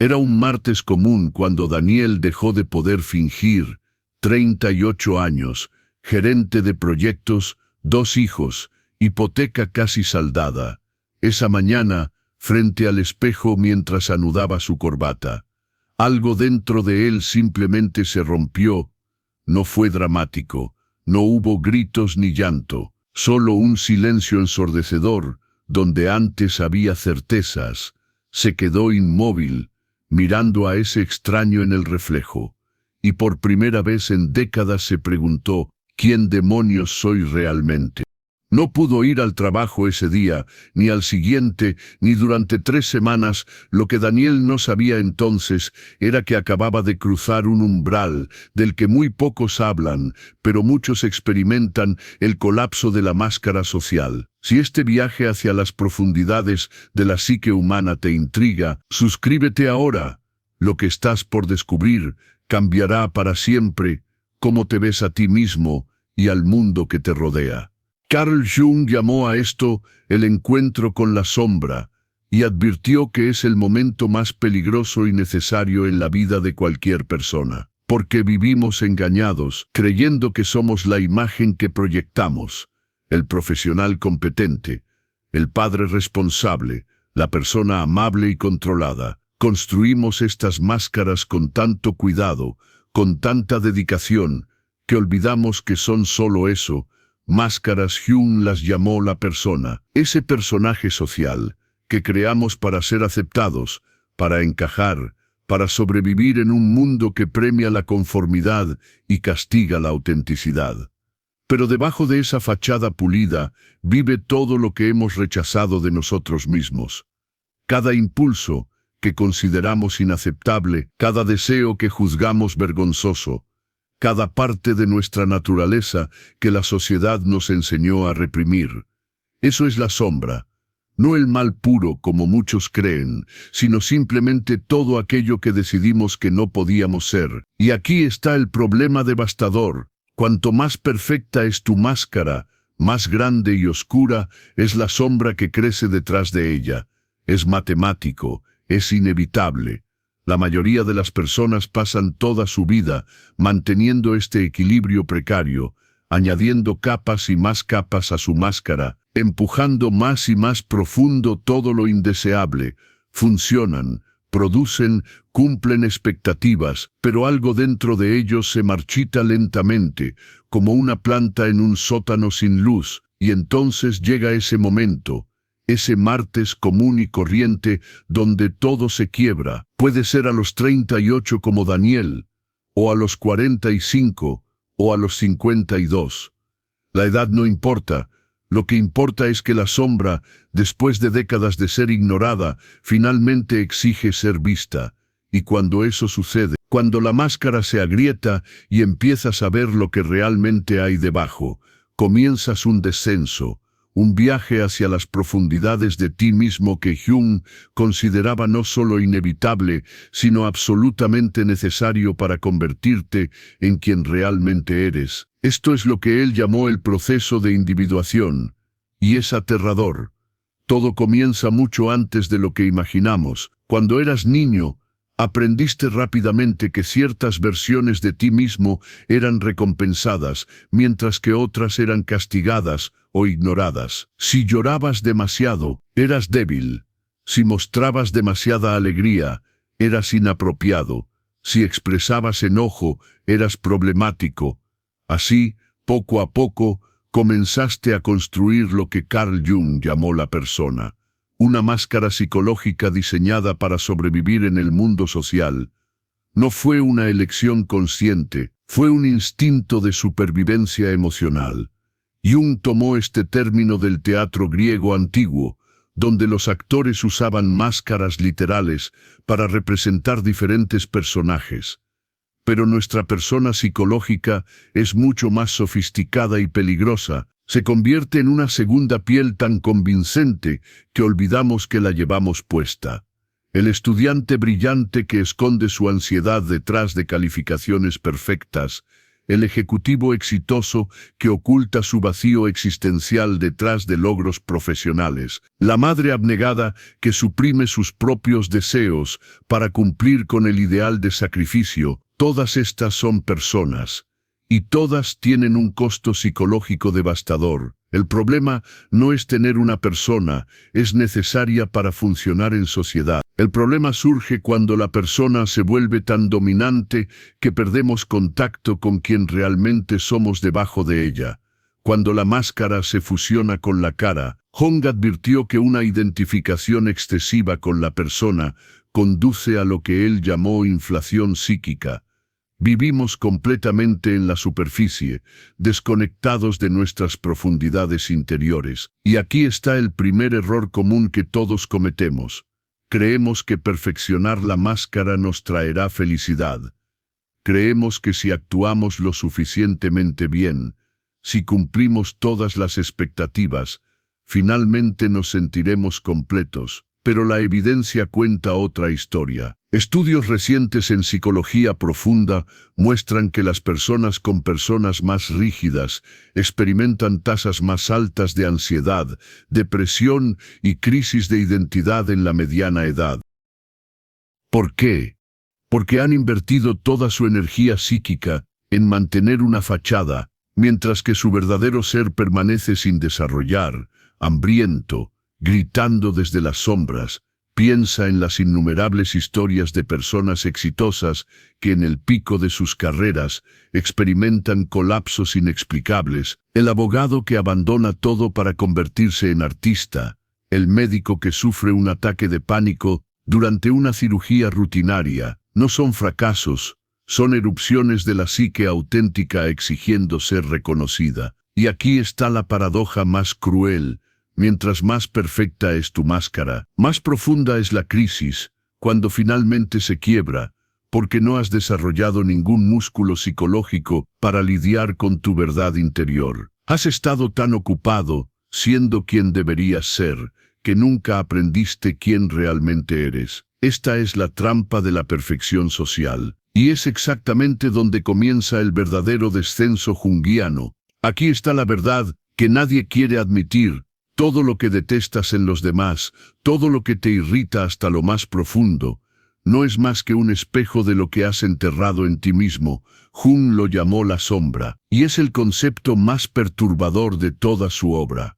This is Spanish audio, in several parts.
Era un martes común cuando Daniel dejó de poder fingir. 38 años, gerente de proyectos, 2 hijos, hipoteca casi saldada. Esa mañana, frente al espejo mientras anudaba su corbata, algo dentro de él simplemente se rompió. No fue dramático, no hubo gritos ni llanto, solo un silencio ensordecedor, donde antes había certezas. Se quedó inmóvil, mirando a ese extraño en el reflejo, y por primera vez en décadas se preguntó, ¿quién demonios soy realmente? No pudo ir al trabajo ese día, ni al siguiente, ni durante 3 semanas. Lo que Daniel no sabía entonces era que acababa de cruzar un umbral del que muy pocos hablan, pero muchos experimentan: el colapso de la máscara social. Si este viaje hacia las profundidades de la psique humana te intriga, suscríbete ahora. Lo que estás por descubrir cambiará para siempre cómo te ves a ti mismo y al mundo que te rodea. Carl Jung llamó a esto el encuentro con la sombra y advirtió que es el momento más peligroso y necesario en la vida de cualquier persona, porque vivimos engañados, creyendo que somos la imagen que proyectamos, el profesional competente, el padre responsable, la persona amable y controlada. Construimos estas máscaras con tanto cuidado, con tanta dedicación, que olvidamos que son solo eso. Máscaras. Jung las llamó la persona, ese personaje social que creamos para ser aceptados, para encajar, para sobrevivir en un mundo que premia la conformidad y castiga la autenticidad. Pero debajo de esa fachada pulida vive todo lo que hemos rechazado de nosotros mismos. Cada impulso que consideramos inaceptable, cada deseo que juzgamos vergonzoso, cada parte de nuestra naturaleza que la sociedad nos enseñó a reprimir. Eso es la sombra, no el mal puro como muchos creen, sino simplemente todo aquello que decidimos que no podíamos ser. Y aquí está el problema devastador: cuanto más perfecta es tu máscara, más grande y oscura es la sombra que crece detrás de ella. Es matemático, es inevitable. La mayoría de las personas pasan toda su vida manteniendo este equilibrio precario, añadiendo capas y más capas a su máscara, empujando más y más profundo todo lo indeseable. Funcionan, producen, cumplen expectativas, pero algo dentro de ellos se marchita lentamente, como una planta en un sótano sin luz, y entonces llega ese momento, ese martes común y corriente donde todo se quiebra. Puede ser a los 38 como Daniel, o a los 45, o a los 52. La edad no importa. Lo que importa es que la sombra, después de décadas de ser ignorada, finalmente exige ser vista. Y cuando eso sucede, cuando la máscara se agrieta y empiezas a ver lo que realmente hay debajo, comienzas un descenso, un viaje hacia las profundidades de ti mismo que Jung consideraba no solo inevitable, sino absolutamente necesario para convertirte en quien realmente eres. Esto es lo que él llamó el proceso de individuación, y es aterrador. Todo comienza mucho antes de lo que imaginamos. Cuando eras niño, aprendiste rápidamente que ciertas versiones de ti mismo eran recompensadas, mientras que otras eran castigadas o ignoradas. Si llorabas demasiado, eras débil. Si mostrabas demasiada alegría, eras inapropiado. Si expresabas enojo, eras problemático. Así, poco a poco, comenzaste a construir lo que Carl Jung llamó la persona. Una máscara psicológica diseñada para sobrevivir en el mundo social. No fue una elección consciente, fue un instinto de supervivencia emocional. Jung tomó este término del teatro griego antiguo, donde los actores usaban máscaras literales para representar diferentes personajes. Pero nuestra persona psicológica es mucho más sofisticada y peligrosa. Se convierte en una segunda piel tan convincente que olvidamos que la llevamos puesta. El estudiante brillante que esconde su ansiedad detrás de calificaciones perfectas, el ejecutivo exitoso que oculta su vacío existencial detrás de logros profesionales, la madre abnegada que suprime sus propios deseos para cumplir con el ideal de sacrificio. Todas estas son personas, y todas tienen un costo psicológico devastador. El problema no es tener una persona, es necesaria para funcionar en sociedad. El problema surge cuando la persona se vuelve tan dominante que perdemos contacto con quien realmente somos debajo de ella. Cuando la máscara se fusiona con la cara, Jung advirtió que una identificación excesiva con la persona conduce a lo que él llamó inflación psíquica. Vivimos completamente en la superficie, desconectados de nuestras profundidades interiores. Y aquí está el primer error común que todos cometemos. Creemos que perfeccionar la máscara nos traerá felicidad. Creemos que si actuamos lo suficientemente bien, si cumplimos todas las expectativas, finalmente nos sentiremos completos. Pero la evidencia cuenta otra historia. Estudios recientes en psicología profunda muestran que las personas con personas más rígidas experimentan tasas más altas de ansiedad, depresión y crisis de identidad en la mediana edad. ¿Por qué? Porque han invertido toda su energía psíquica en mantener una fachada, mientras que su verdadero ser permanece sin desarrollar, hambriento, gritando desde las sombras. Piensa en las innumerables historias de personas exitosas que en el pico de sus carreras experimentan colapsos inexplicables, el abogado que abandona todo para convertirse en artista, el médico que sufre un ataque de pánico durante una cirugía rutinaria. No son fracasos, son erupciones de la psique auténtica exigiendo ser reconocida. Y aquí está la paradoja más cruel. Mientras más perfecta es tu máscara, más profunda es la crisis, cuando finalmente se quiebra, porque no has desarrollado ningún músculo psicológico para lidiar con tu verdad interior. Has estado tan ocupado, siendo quien deberías ser, que nunca aprendiste quién realmente eres. Esta es la trampa de la perfección social, y es exactamente donde comienza el verdadero descenso junguiano. Aquí está la verdad que nadie quiere admitir. Todo lo que detestas en los demás, todo lo que te irrita hasta lo más profundo, no es más que un espejo de lo que has enterrado en ti mismo. Jung lo llamó la sombra, y es el concepto más perturbador de toda su obra.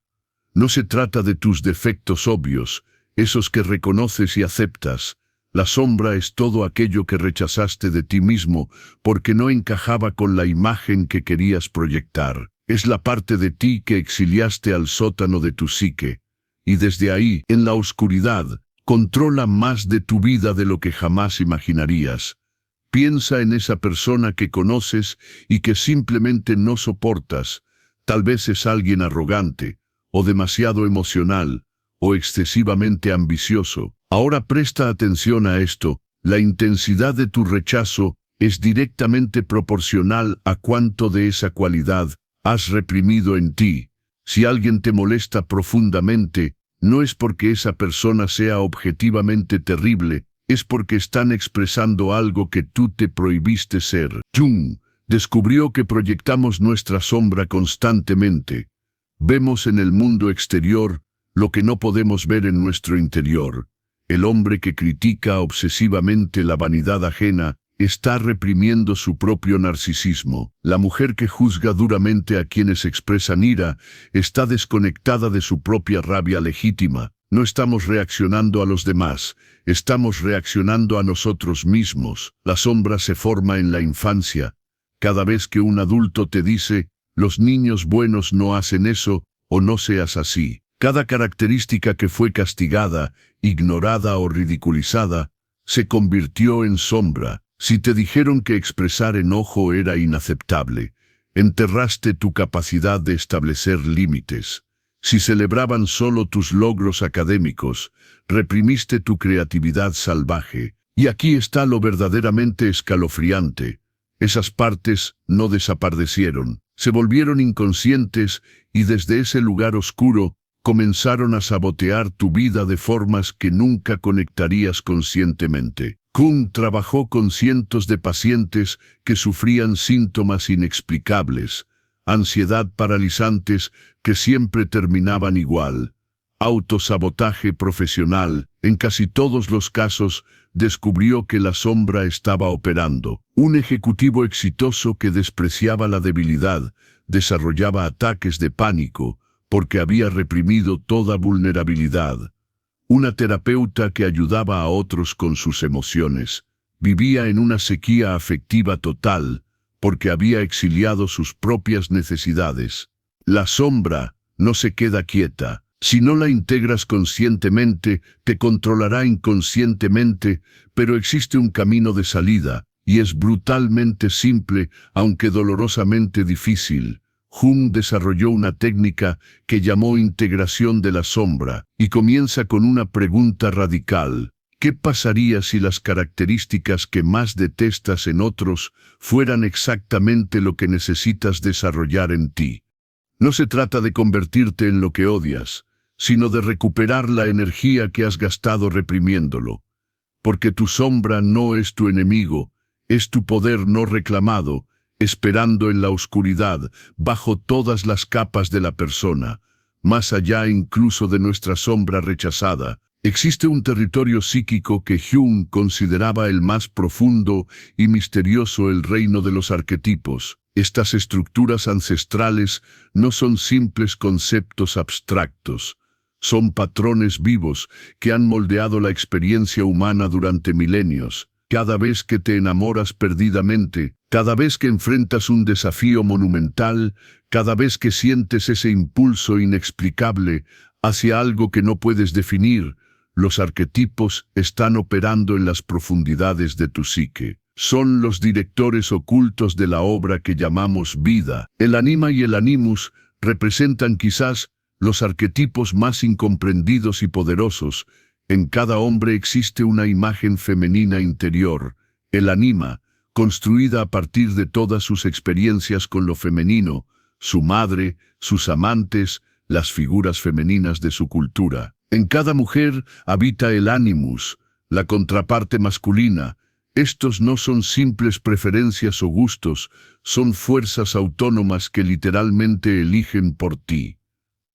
No se trata de tus defectos obvios, esos que reconoces y aceptas. La sombra es todo aquello que rechazaste de ti mismo porque no encajaba con la imagen que querías proyectar. Es la parte de ti que exiliaste al sótano de tu psique, y desde ahí, en la oscuridad, controla más de tu vida de lo que jamás imaginarías. Piensa en esa persona que conoces y que simplemente no soportas. Tal vez es alguien arrogante, o demasiado emocional, o excesivamente ambicioso. Ahora presta atención a esto. La intensidad de tu rechazo es directamente proporcional a cuánto de esa cualidad has reprimido en ti. Si alguien te molesta profundamente, no es porque esa persona sea objetivamente terrible, es porque están expresando algo que tú te prohibiste ser. Jung descubrió que proyectamos nuestra sombra constantemente. Vemos en el mundo exterior lo que no podemos ver en nuestro interior. El hombre que critica obsesivamente la vanidad ajena está reprimiendo su propio narcisismo. La mujer que juzga duramente a quienes expresan ira está desconectada de su propia rabia legítima. No estamos reaccionando a los demás, estamos reaccionando a nosotros mismos. La sombra se forma en la infancia. Cada vez que un adulto te dice, los niños buenos no hacen eso, o no seas así. Cada característica que fue castigada, ignorada o ridiculizada, se convirtió en sombra. Si te dijeron que expresar enojo era inaceptable, enterraste tu capacidad de establecer límites. Si celebraban solo tus logros académicos, reprimiste tu creatividad salvaje. Y aquí está lo verdaderamente escalofriante. Esas partes no desaparecieron, se volvieron inconscientes y desde ese lugar oscuro comenzaron a sabotear tu vida de formas que nunca conectarías conscientemente. Jung trabajó con cientos de pacientes que sufrían síntomas inexplicables, ansiedad paralizantes que siempre terminaban igual, autosabotaje profesional. En casi todos los casos descubrió que la sombra estaba operando. Un ejecutivo exitoso que despreciaba la debilidad desarrollaba ataques de pánico porque había reprimido toda vulnerabilidad. Una terapeuta que ayudaba a otros con sus emociones vivía en una sequía afectiva total porque había exiliado sus propias necesidades. La sombra no se queda quieta. Si no la integras conscientemente, te controlará inconscientemente, pero existe un camino de salida, y es brutalmente simple, aunque dolorosamente difícil. Jung desarrolló una técnica que llamó integración de la sombra, y comienza con una pregunta radical. ¿Qué pasaría si las características que más detestas en otros fueran exactamente lo que necesitas desarrollar en ti? No se trata de convertirte en lo que odias, sino de recuperar la energía que has gastado reprimiéndolo. Porque tu sombra no es tu enemigo, es tu poder no reclamado, esperando en la oscuridad, bajo todas las capas de la persona, más allá incluso de nuestra sombra rechazada. Existe un territorio psíquico que Jung consideraba el más profundo y misterioso, el reino de los arquetipos. Estas estructuras ancestrales no son simples conceptos abstractos. Son patrones vivos que han moldeado la experiencia humana durante milenios. Cada vez que te enamoras perdidamente, cada vez que enfrentas un desafío monumental, cada vez que sientes ese impulso inexplicable hacia algo que no puedes definir, los arquetipos están operando en las profundidades de tu psique. Son los directores ocultos de la obra que llamamos vida. El anima y el animus representan quizás los arquetipos más incomprendidos y poderosos. En cada hombre existe una imagen femenina interior. El anima, construida a partir de todas sus experiencias con lo femenino, su madre, sus amantes, las figuras femeninas de su cultura. En cada mujer habita el animus, la contraparte masculina. Estos no son simples preferencias o gustos, son fuerzas autónomas que literalmente eligen por ti.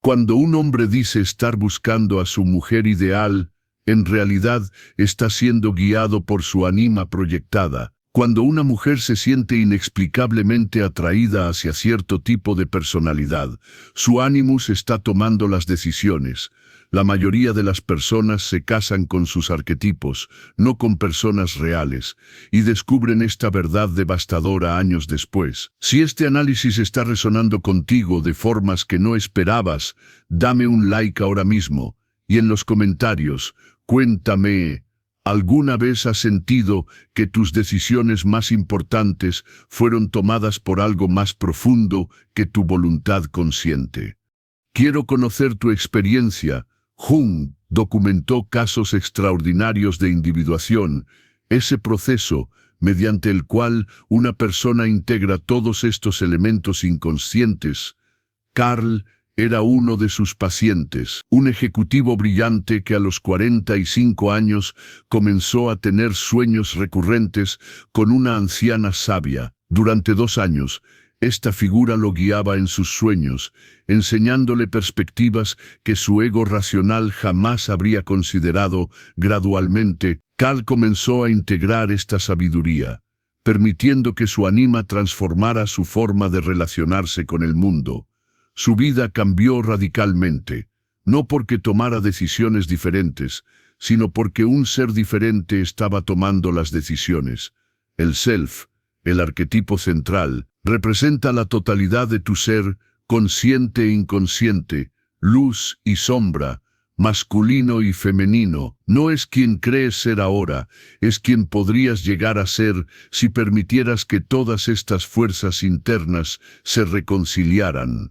Cuando un hombre dice estar buscando a su mujer ideal, en realidad está siendo guiado por su anima proyectada. Cuando una mujer se siente inexplicablemente atraída hacia cierto tipo de personalidad, su animus está tomando las decisiones. La mayoría de las personas se casan con sus arquetipos, no con personas reales, y descubren esta verdad devastadora años después. Si este análisis está resonando contigo de formas que no esperabas, dame un like ahora mismo, y en los comentarios, cuéntame, ¿alguna vez has sentido que tus decisiones más importantes fueron tomadas por algo más profundo que tu voluntad consciente? Quiero conocer tu experiencia. Jung documentó casos extraordinarios de individuación, ese proceso mediante el cual una persona integra todos estos elementos inconscientes. Carl era uno de sus pacientes, un ejecutivo brillante que a los 45 años comenzó a tener sueños recurrentes con una anciana sabia. Durante 2 años, esta figura lo guiaba en sus sueños, enseñándole perspectivas que su ego racional jamás habría considerado. Gradualmente, Carl comenzó a integrar esta sabiduría, permitiendo que su anima transformara su forma de relacionarse con el mundo. Su vida cambió radicalmente, no porque tomara decisiones diferentes, sino porque un ser diferente estaba tomando las decisiones. El self, el arquetipo central, representa la totalidad de tu ser, consciente e inconsciente, luz y sombra, masculino y femenino. No es quien crees ser ahora, es quien podrías llegar a ser si permitieras que todas estas fuerzas internas se reconciliaran.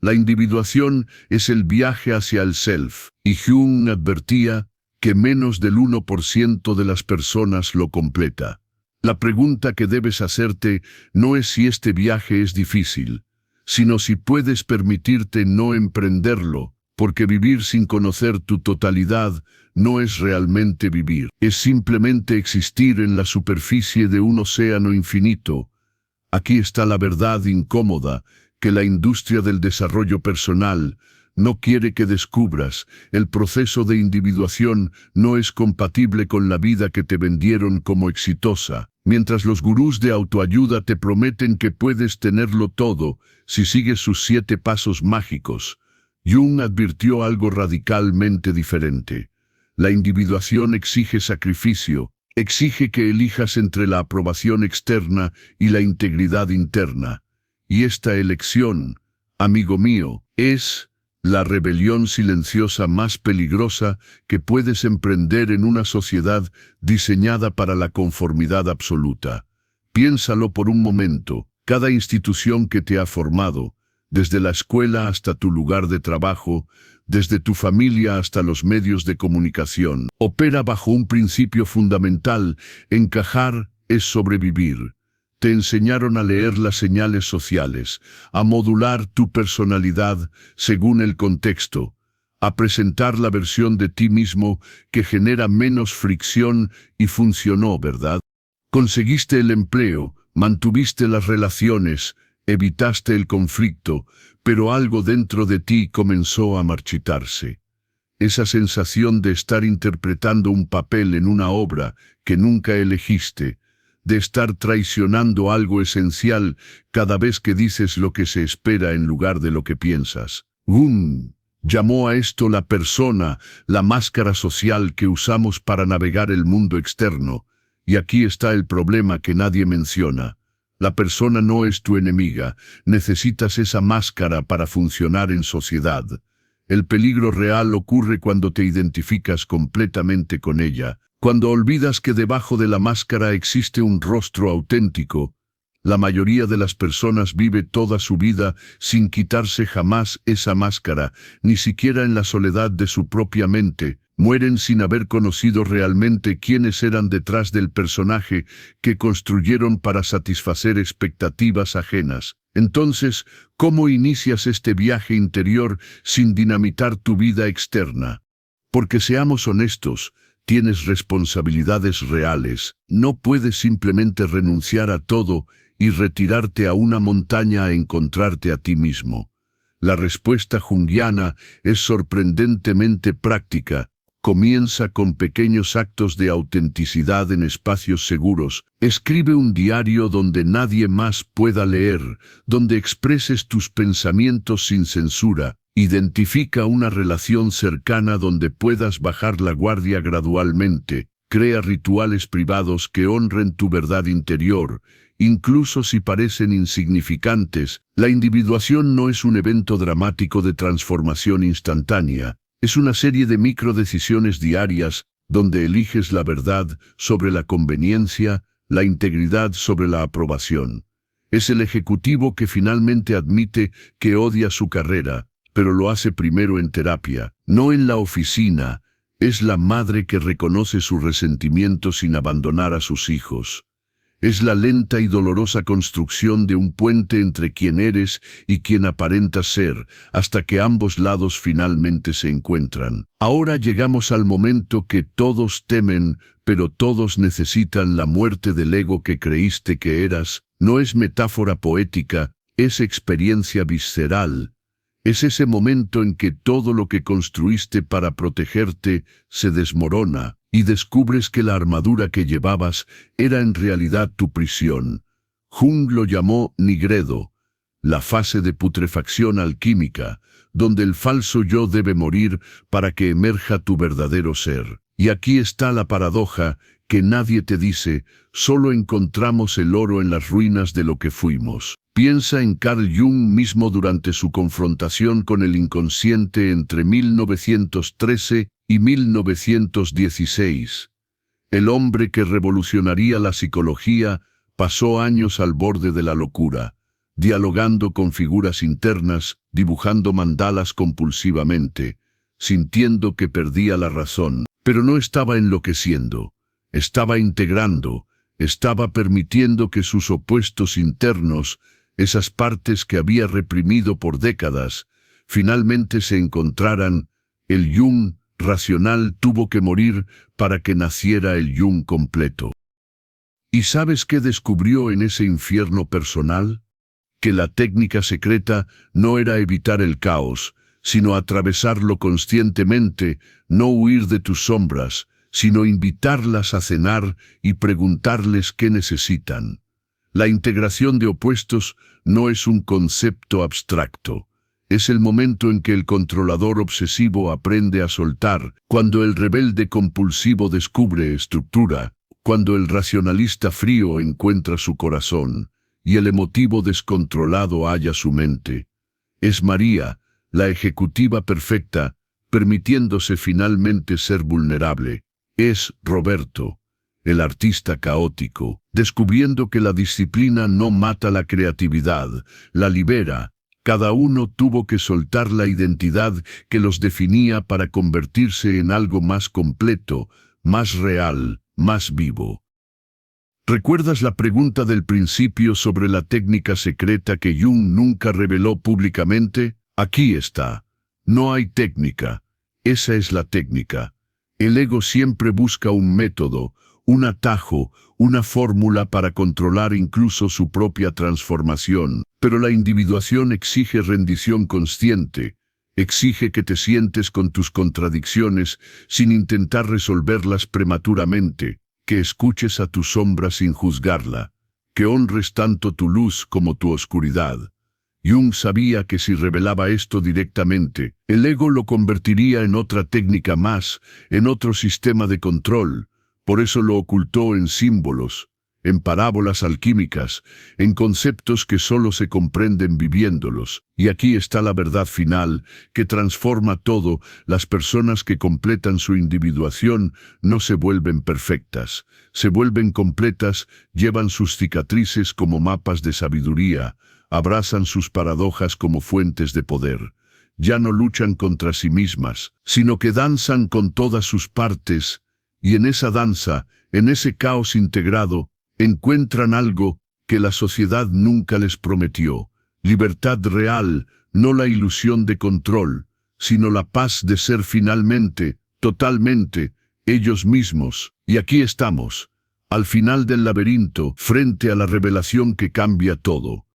La individuación es el viaje hacia el self, y Jung advertía que menos del 1% de las personas lo completa. La pregunta que debes hacerte no es si este viaje es difícil, sino si puedes permitirte no emprenderlo. porque vivir sin conocer tu totalidad no es realmente vivir, es simplemente existir en la superficie de un océano infinito. Aquí está la verdad incómoda que la industria del desarrollo personal no quiere que descubras. El proceso de individuación no es compatible con la vida que te vendieron como exitosa. Mientras los gurús de autoayuda te prometen que puedes tenerlo todo si sigues sus 7 pasos mágicos, Jung advirtió algo radicalmente diferente. La individuación exige sacrificio, exige que elijas entre la aprobación externa y la integridad interna. Y esta elección, amigo mío, es la rebelión silenciosa más peligrosa que puedes emprender en una sociedad diseñada para la conformidad absoluta. Piénsalo por un momento. Cada institución que te ha formado, desde la escuela hasta tu lugar de trabajo, desde tu familia hasta los medios de comunicación, opera bajo un principio fundamental: encajar es sobrevivir. Te enseñaron a leer las señales sociales, a modular tu personalidad según el contexto, a presentar la versión de ti mismo que genera menos fricción y funcionó, ¿verdad? Conseguiste el empleo, mantuviste las relaciones, evitaste el conflicto, pero algo dentro de ti comenzó a marchitarse. Esa sensación de estar interpretando un papel en una obra que nunca elegiste, de estar traicionando algo esencial cada vez que dices lo que se espera en lugar de lo que piensas. Jung llamó a esto la persona, la máscara social que usamos para navegar el mundo externo. Y aquí está el problema que nadie menciona. La persona no es tu enemiga, necesitas esa máscara para funcionar en sociedad. El peligro real ocurre cuando te identificas completamente con ella, cuando olvidas que debajo de la máscara existe un rostro auténtico. La mayoría de las personas vive toda su vida sin quitarse jamás esa máscara, ni siquiera en la soledad de su propia mente. Mueren sin haber conocido realmente quiénes eran detrás del personaje que construyeron para satisfacer expectativas ajenas. Entonces, ¿cómo inicias este viaje interior sin dinamitar tu vida externa? Porque seamos honestos, tienes responsabilidades reales. No puedes simplemente renunciar a todo y retirarte a una montaña a encontrarte a ti mismo. La respuesta junguiana es sorprendentemente práctica. Comienza con pequeños actos de autenticidad en espacios seguros. Escribe un diario donde nadie más pueda leer, donde expreses tus pensamientos sin censura. Identifica una relación cercana donde puedas bajar la guardia gradualmente. Crea rituales privados que honren tu verdad interior, incluso si parecen insignificantes. La individuación no es un evento dramático de transformación instantánea. Es una serie de microdecisiones diarias donde eliges la verdad sobre la conveniencia, la integridad sobre la aprobación. Es el ejecutivo que finalmente admite que odia su carrera, pero lo hace primero en terapia, no en la oficina. Es la madre que reconoce su resentimiento sin abandonar a sus hijos. Es la lenta y dolorosa construcción de un puente entre quien eres y quien aparentas ser, hasta que ambos lados finalmente se encuentran. Ahora llegamos al momento que todos temen, pero todos necesitan: la muerte del ego que creíste que eras. No es metáfora poética, es experiencia visceral. Es ese momento en que todo lo que construiste para protegerte se desmorona, y descubres que la armadura que llevabas era en realidad tu prisión. Jung lo llamó nigredo, la fase de putrefacción alquímica, donde el falso yo debe morir para que emerja tu verdadero ser. Y aquí está la paradoja que nadie te dice: solo encontramos el oro en las ruinas de lo que fuimos. Piensa en Carl Jung mismo durante su confrontación con el inconsciente entre 1913 y 1916. El hombre que revolucionaría la psicología pasó años al borde de la locura, dialogando con figuras internas, dibujando mandalas compulsivamente, sintiendo que perdía la razón. Pero no estaba enloqueciendo, estaba integrando, estaba permitiendo que sus opuestos internos, esas partes que había reprimido por décadas, finalmente se encontraran, el Jung racional tuvo que morir para que naciera el Jung completo. ¿Y sabes qué descubrió en ese infierno personal? Que la técnica secreta no era evitar el caos, sino atravesarlo conscientemente, no huir de tus sombras, sino invitarlas a cenar y preguntarles qué necesitan. La integración de opuestos no es un concepto abstracto. Es el momento en que el controlador obsesivo aprende a soltar, cuando el rebelde compulsivo descubre estructura, cuando el racionalista frío encuentra su corazón, y el emotivo descontrolado halla su mente. Es María, la ejecutiva perfecta, permitiéndose finalmente ser vulnerable. Es Roberto, el artista caótico, descubriendo que la disciplina no mata la creatividad, la libera. Cada uno tuvo que soltar la identidad que los definía para convertirse en algo más completo, más real, más vivo. ¿Recuerdas la pregunta del principio sobre la técnica secreta que Jung nunca reveló públicamente? Aquí está. No hay técnica. Esa es la técnica. El ego siempre busca un método, un atajo, una fórmula para controlar incluso su propia transformación. Pero la individuación exige rendición consciente. Exige que te sientes con tus contradicciones sin intentar resolverlas prematuramente, que escuches a tu sombra sin juzgarla, que honres tanto tu luz como tu oscuridad. Jung sabía que si revelaba esto directamente, el ego lo convertiría en otra técnica más, en otro sistema de control. Por eso lo ocultó en símbolos, en parábolas alquímicas, en conceptos que solo se comprenden viviéndolos. Y aquí está la verdad final, que transforma todo. Las personas que completan su individuación no se vuelven perfectas, se vuelven completas, llevan sus cicatrices como mapas de sabiduría, abrazan sus paradojas como fuentes de poder. Ya no luchan contra sí mismas, sino que danzan con todas sus partes, y en esa danza, en ese caos integrado, encuentran algo que la sociedad nunca les prometió: libertad real, no la ilusión de control, sino la paz de ser finalmente, totalmente, ellos mismos. Y aquí estamos, al final del laberinto, frente a la revelación que cambia todo.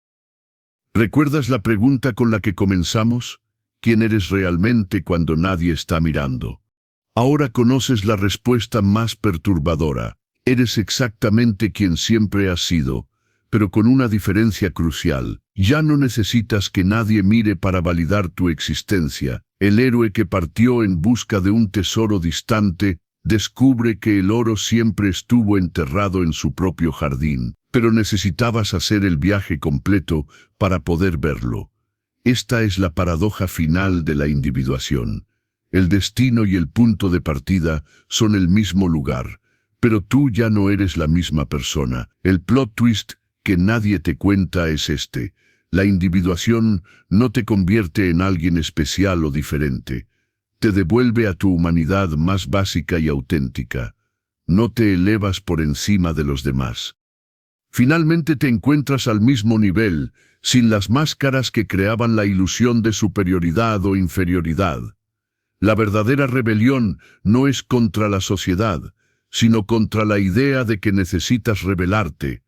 ¿Recuerdas la pregunta con la que comenzamos? ¿Quién eres realmente cuando nadie está mirando? Ahora conoces la respuesta más perturbadora. Eres exactamente quien siempre has sido, pero con una diferencia crucial. Ya no necesitas que nadie mire para validar tu existencia. El héroe que partió en busca de un tesoro distante descubre que el oro siempre estuvo enterrado en su propio jardín, pero necesitabas hacer el viaje completo para poder verlo. Esta es la paradoja final de la individuación. El destino y el punto de partida son el mismo lugar, pero tú ya no eres la misma persona. El plot twist que nadie te cuenta es este: la individuación no te convierte en alguien especial o diferente. Te devuelve a tu humanidad más básica y auténtica. No te elevas por encima de los demás. Finalmente te encuentras al mismo nivel, sin las máscaras que creaban la ilusión de superioridad o inferioridad. La verdadera rebelión no es contra la sociedad, sino contra la idea de que necesitas rebelarte.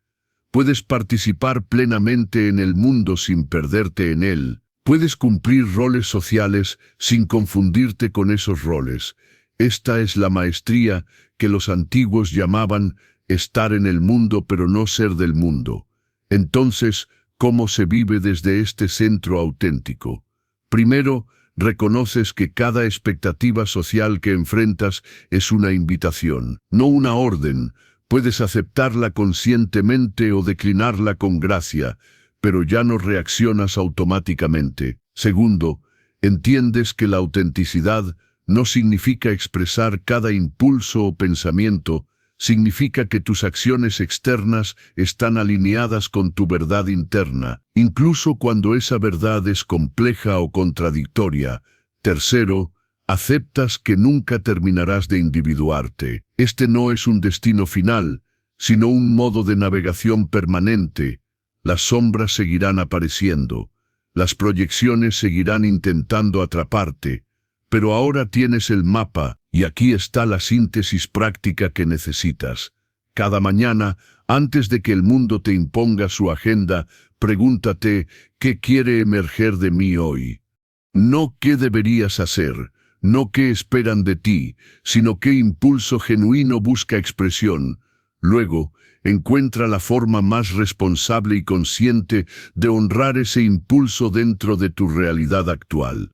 Puedes participar plenamente en el mundo sin perderte en él. Puedes cumplir roles sociales sin confundirte con esos roles. Esta es la maestría que los antiguos llamaban estar en el mundo pero no ser del mundo. Entonces, ¿cómo se vive desde este centro auténtico? Primero, reconoces que cada expectativa social que enfrentas es una invitación, no una orden. Puedes aceptarla conscientemente o declinarla con gracia, pero ya no reaccionas automáticamente. Segundo, entiendes que la autenticidad no significa expresar cada impulso o pensamiento, significa que tus acciones externas están alineadas con tu verdad interna, incluso cuando esa verdad es compleja o contradictoria. Tercero, aceptas que nunca terminarás de individuarte. Este no es un destino final, sino un modo de navegación permanente. Las sombras seguirán apareciendo. Las proyecciones seguirán intentando atraparte, pero ahora tienes el mapa y aquí está la síntesis práctica que necesitas. Cada mañana, antes de que el mundo te imponga su agenda, pregúntate ¿qué quiere emerger de mí hoy? No qué deberías hacer, no qué esperan de ti, sino qué impulso genuino busca expresión. Luego, encuentra la forma más responsable y consciente de honrar ese impulso dentro de tu realidad actual.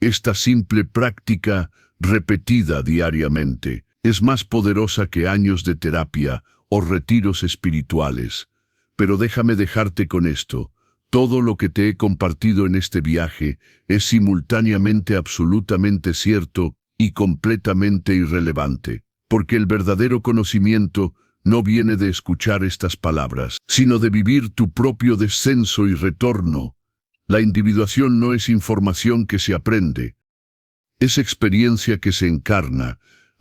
Esta simple práctica, repetida diariamente, es más poderosa que años de terapia o retiros espirituales. Pero déjame dejarte con esto. Todo lo que te he compartido en este viaje es simultáneamente absolutamente cierto y completamente irrelevante, porque el verdadero conocimiento no viene de escuchar estas palabras, sino de vivir tu propio descenso y retorno. La individuación no es información que se aprende, es experiencia que se encarna,